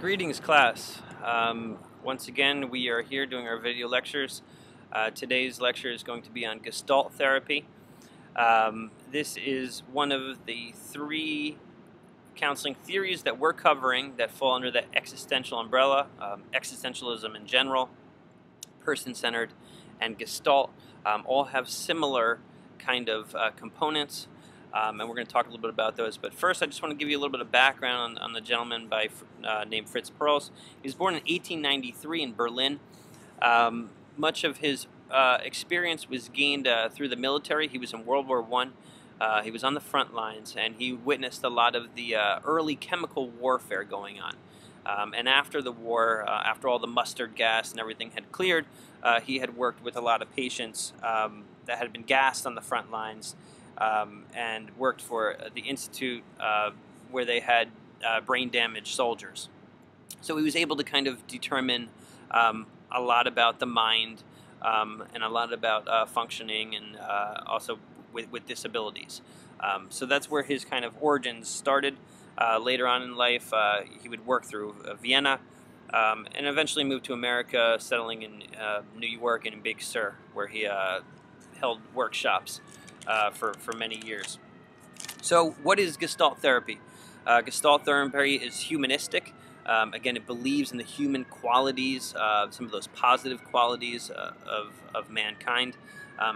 Greetings, class. Once again, we are here doing our video lectures. Today's lecture is going to be on Gestalt therapy. This is one of the three counseling theories that we're covering that fall under the existential umbrella, existentialism in general, person-centered, and Gestalt. All have similar kind of components. And we're going to talk a little bit about those. But first, I just want to give you a little bit of background on the gentleman named Fritz Perls. He was born in 1893 in Berlin. Much of his experience was gained through the military. He was in World War I. He was on the front lines, and he witnessed a lot of the early chemical warfare going on. And after the war, after all the mustard gas and everything had cleared, he had worked with a lot of patients that had been gassed on the front lines. And worked for the institute where they had brain-damaged soldiers. So he was able to kind of determine a lot about the mind and a lot about functioning and also with disabilities. So that's where his kind of origins started. Later on in life, he would work through Vienna and eventually moved to America, settling in New York and in Big Sur, where he held workshops for many years. So what is Gestalt therapy? Gestalt therapy is humanistic. Again, it believes in the human qualities, some of those positive qualities of mankind.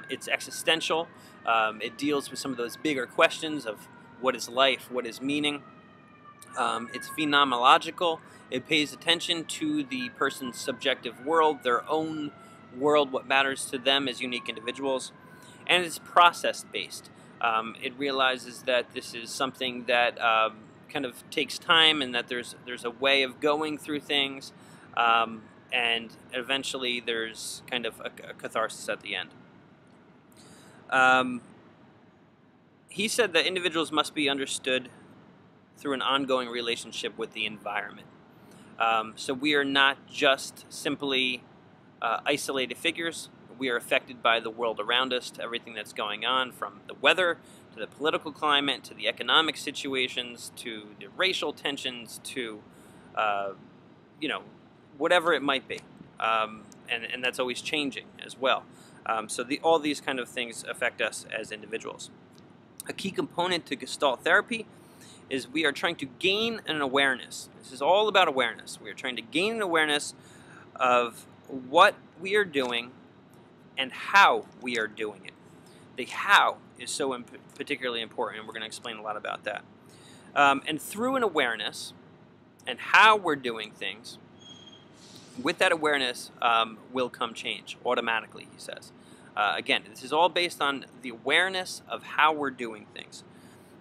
It's existential. It deals with some of those bigger questions of what is life, what is meaning. It's phenomenological. It pays attention to the person's subjective world, their own world, what matters to them as unique individuals. And it's process-based. It realizes that this is something that kind of takes time, and that there's a way of going through things, and eventually there's kind of a catharsis at the end. He said that individuals must be understood through an ongoing relationship with the environment. So we are not just simply isolated figures. We are affected by the world around us, to everything that's going on, from the weather, to the political climate, to the economic situations, to the racial tensions, to, whatever it might be. And that's always changing as well. So all these kind of things affect us as individuals. A key component to Gestalt therapy is we are trying to gain an awareness. This is all about awareness. We are trying to gain an awareness of what we are doing and how we are doing it. The how is so particularly important, and we're going to explain a lot about that. And through an awareness and how we're doing things, with that awareness will come change automatically, he says. Again, this is all based on the awareness of how we're doing things.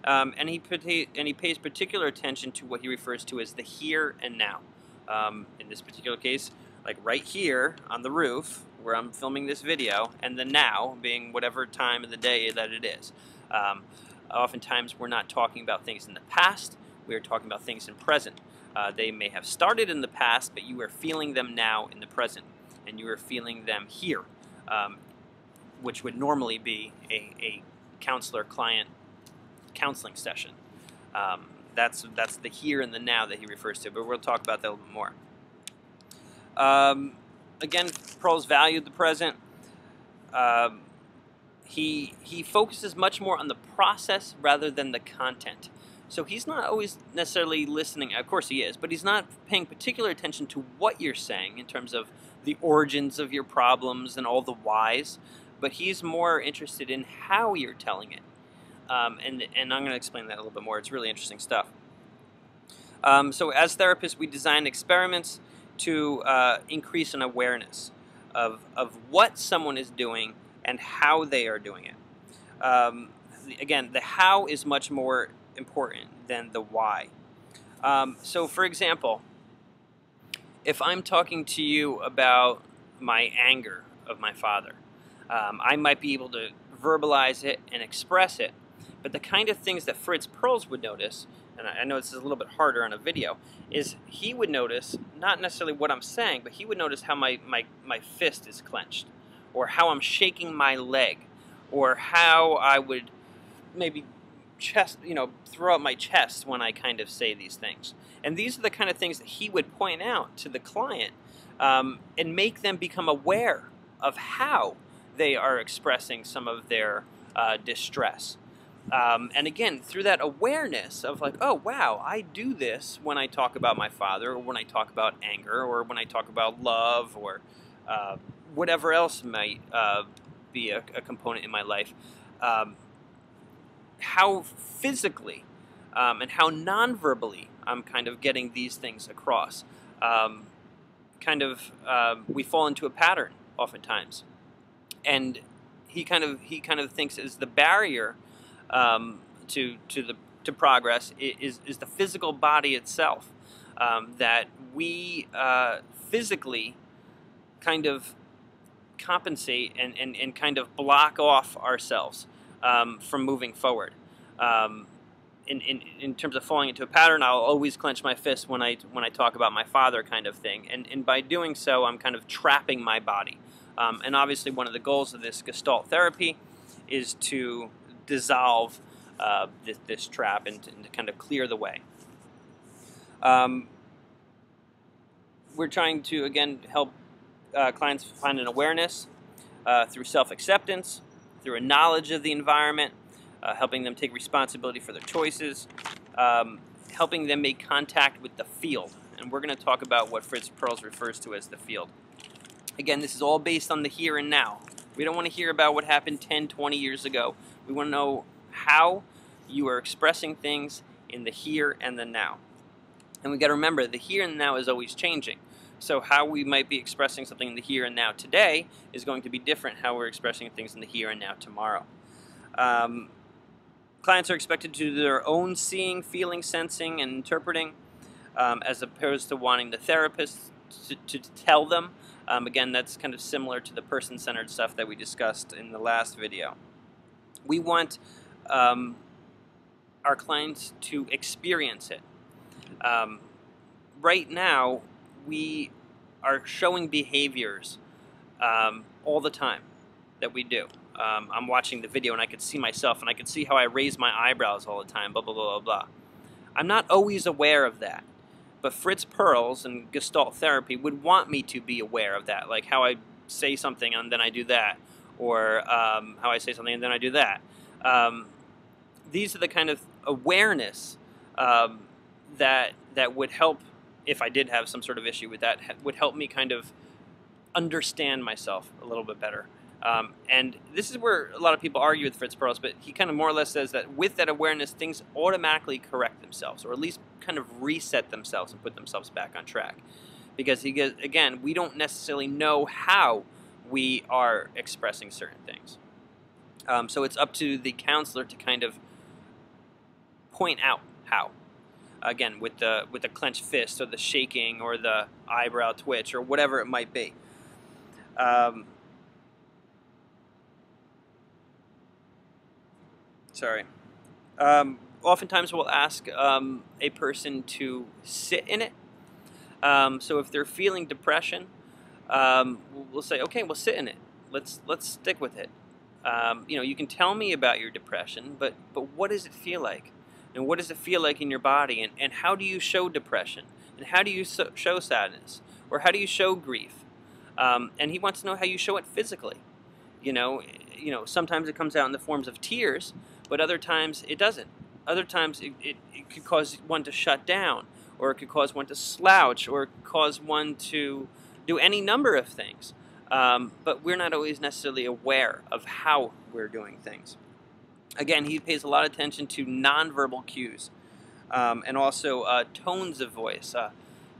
And he pays particular attention to what he refers to as the here and now. In this particular case, like right here on the roof where I'm filming this video, and the now being whatever time of the day that it is. Oftentimes we're not talking about things in the past, we are talking about things in present. They may have started in the past, but you are feeling them now in the present, and you are feeling them here, which would normally be a counselor-client counseling session. That's the here and the now that he refers to, but we'll talk about that a little bit more. Again, Perls valued the present. He focuses much more on the process rather than the content. So he's not always necessarily listening. Of course he is, but he's not paying particular attention to what you're saying in terms of the origins of your problems and all the whys, but he's more interested in how you're telling it. And I'm going to explain that a little bit more. It's really interesting stuff. So as therapists, we design experiments to increase an awareness of what someone is doing and how they are doing it. Again, the how is much more important than the why. So for example, if I'm talking to you about my anger of my father, I might be able to verbalize it and express it, but the kind of things that Fritz Perls would notice, and I know this is a little bit harder on a video, is he would notice not necessarily what I'm saying, but he would notice how my fist is clenched, or how I'm shaking my leg, or how I would maybe chest, throw out my chest when I kind of say these things. And these are the kind of things that he would point out to the client, and make them become aware of how they are expressing some of their distress. And again, through that awareness of like, oh wow, I do this when I talk about my father, or when I talk about anger, or when I talk about love, or whatever else might be a component in my life. How physically and how non-verbally I'm kind of getting these things across. We fall into a pattern oftentimes, and he kind of thinks is the barrier to progress is the physical body itself, that we physically kind of compensate and kind of block off ourselves from moving forward. In terms of falling into a pattern, I'll always clench my fist when I talk about my father, kind of thing, and by doing so, I'm kind of trapping my body. And obviously, one of the goals of this Gestalt therapy is to dissolve this trap and to kind of clear the way. We're trying to, again, help clients find an awareness through self-acceptance, through a knowledge of the environment, helping them take responsibility for their choices, helping them make contact with the field. And we're going to talk about what Fritz Perls refers to as the field. Again, this is all based on the here and now. We don't want to hear about what happened 10, 20 years ago. We want to know how you are expressing things in the here and the now. And we got to remember, the here and now is always changing. So how we might be expressing something in the here and now today is going to be different how we're expressing things in the here and now tomorrow. Clients are expected to do their own seeing, feeling, sensing, and interpreting, as opposed to wanting the therapist to tell them. Again, that's kind of similar to the person-centered stuff that we discussed in the last video. We want our clients to experience it. Right now, we are showing behaviors all the time that we do. I'm watching the video and I could see myself and I could see how I raise my eyebrows all the time, blah, blah, blah, blah, blah. I'm not always aware of that. But Fritz Perls and Gestalt therapy would want me to be aware of that, like how I say something and then I do that, or how I say something and then I do that. These are the kind of awareness that would help, if I did have some sort of issue with that, would help me kind of understand myself a little bit better. And this is where a lot of people argue with Fritz Perls, but he kind of more or less says that with that awareness, things automatically correct themselves, or at least kind of reset themselves and put themselves back on track. Because, again, we don't necessarily know how we are expressing certain things. So it's up to the counselor to kind of point out how. Again, with the clenched fist, or the shaking, or the eyebrow twitch, or whatever it might be. Oftentimes we'll ask a person to sit in it. So if they're feeling depression, we'll say, okay, well, sit in it. Let's stick with it. You can tell me about your depression, but what does it feel like? And what does it feel like in your body? And how do you show depression? And how do you show sadness? Or how do you show grief? And he wants to know how you show it physically. Sometimes it comes out in the forms of tears, but other times it doesn't. Other times it could cause one to shut down, or it could cause one to slouch, or it could cause one to do any number of things. But we're not always necessarily aware of how we're doing things. Again, he pays a lot of attention to nonverbal cues, and also tones of voice,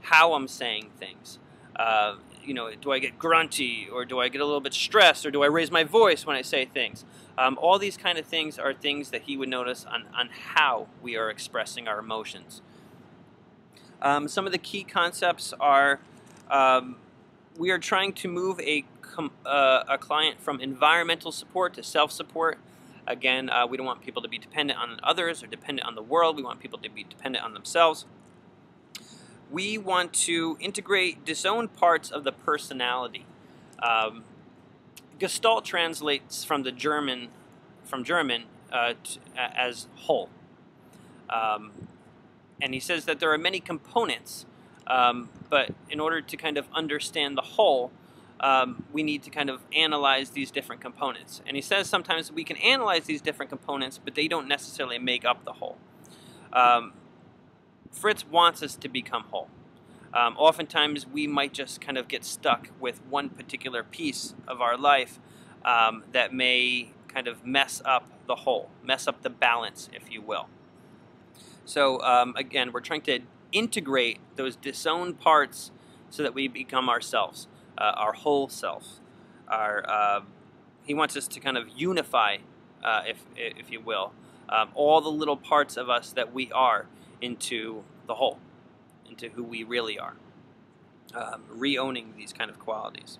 how I'm saying things. Do I get grunty, or do I get a little bit stressed, or do I raise my voice when I say things? All these kind of things are things that he would notice on how we are expressing our emotions. Some of the key concepts are we are trying to move a client from environmental support to self-support. Again, we don't want people to be dependent on others or dependent on the world. We want people to be dependent on themselves. We want to integrate disown parts of the personality. Gestalt translates from German as whole. And he says that there are many components, but in order to kind of understand the whole, we need to kind of analyze these different components. And he says sometimes we can analyze these different components, but they don't necessarily make up the whole. Fritz wants us to become whole. Oftentimes we might just kind of get stuck with one particular piece of our life that may kind of mess up the whole, mess up the balance, if you will. So again, we're trying to integrate those disowned parts so that we become ourselves, our whole self. He wants us to kind of unify, if you will, all the little parts of us that we are into the whole, into who we really are, re-owning these kind of qualities.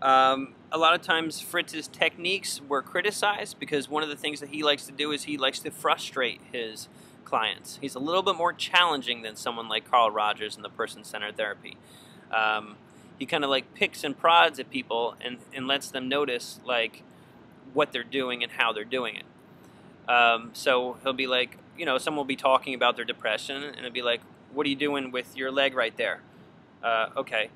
A lot of times Fritz's techniques were criticized because one of the things that he likes to do is he likes to frustrate his clients. He's a little bit more challenging than someone like Carl Rogers in the person-centered therapy. He kind of like picks and prods at people and lets them notice like what they're doing and how they're doing it. So he'll be like, you know, someone will be talking about their depression and it'll be like, what are you doing with your leg right there? Okay.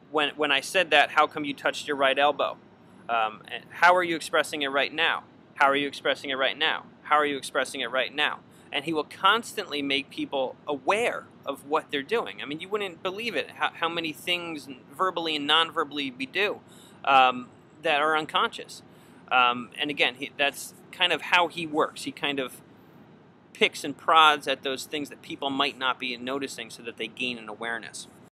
When I said that, how come you touched your right elbow? And how are you expressing it right now? How are you expressing it right now? How are you expressing it right now? And he will constantly make people aware of what they're doing. I mean, you wouldn't believe it, how many things verbally and non-verbally we do that are unconscious. And again, that's kind of how he works. He kind of picks and prods at those things that people might not be noticing so that they gain an awareness.